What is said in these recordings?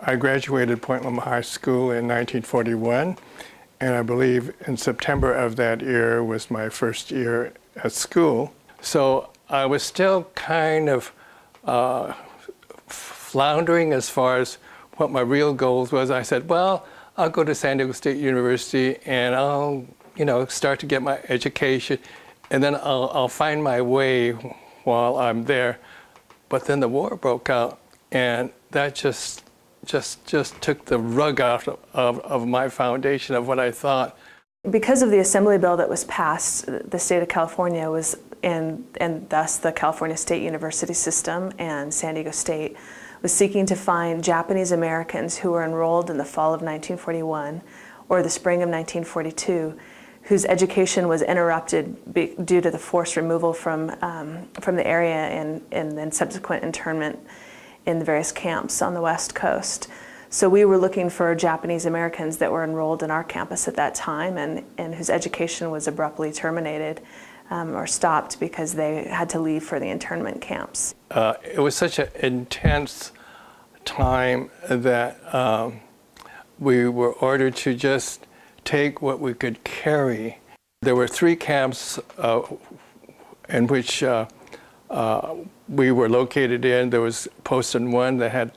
I graduated Point Loma High School in 1941, and I believe in September of that year was my first year at school. So I was still kind of floundering as far as what my real goals was. I said, well, I'll go to San Diego State University and I'll, start to get my education, and then I'll find my way while I'm there. But then the war broke out, and that just took the rug out of my foundation of what I thought. Because of the assembly bill that was passed, the state of California was, and thus the California State University system and San Diego State, was seeking to find Japanese Americans who were enrolled in the fall of 1941 or the spring of 1942, whose education was interrupted due to the forced removal from the area and then subsequent internment in the various camps on the West Coast. So we were looking for Japanese Americans that were enrolled in our campus at that time and whose education was abruptly terminated or stopped because they had to leave for the internment camps. It was such an intense time that we were ordered to just take what we could carry. There were 3 camps in which we were located in. There was Poston 1 that had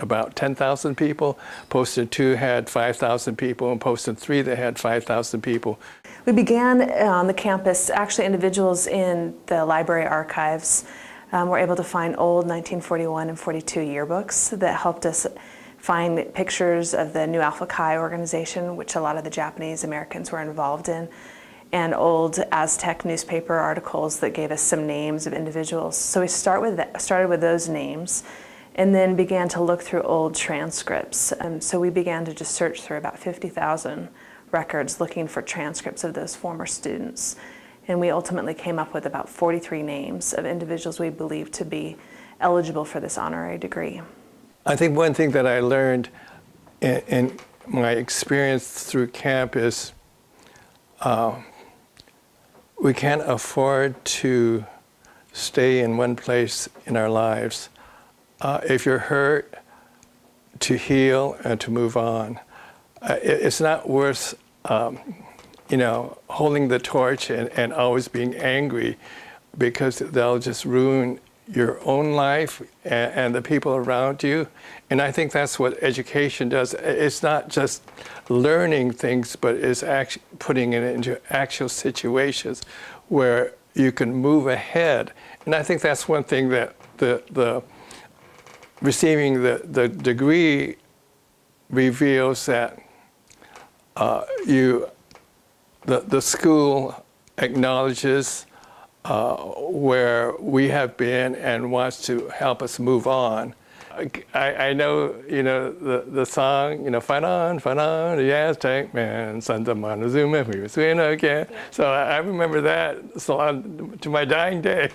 about 10,000 people, Poston 2 had 5,000 people, and Poston 3 that had 5,000 people. We began on the campus, actually individuals in the library archives were able to find old 1941 and 42 yearbooks that helped us find pictures of the New Alpha Chi organization, which a lot of the Japanese Americans were involved in, and old Aztec newspaper articles that gave us some names of individuals. So we started with those names and then began to look through old transcripts. So we began to just search through about 50,000 records looking for transcripts of those former students. And we ultimately came up with about 43 names of individuals we believed to be eligible for this honorary degree. I think one thing that I learned in my experience through camp is we can't afford to stay in one place in our lives. If you're hurt, to heal and to move on. It's not worth holding the torch and always being angry, because they'll just ruin your own life and the people around you. And I think that's what education does. It's not just learning things, but it's actually putting it into actual situations where you can move ahead. And I think that's one thing that the receiving the degree reveals, that the school acknowledges where we have been and wants to help us move on. I know, the song, fight on, the Aztec man, Santa Montezuma, we was win again. So I remember that song to my dying day.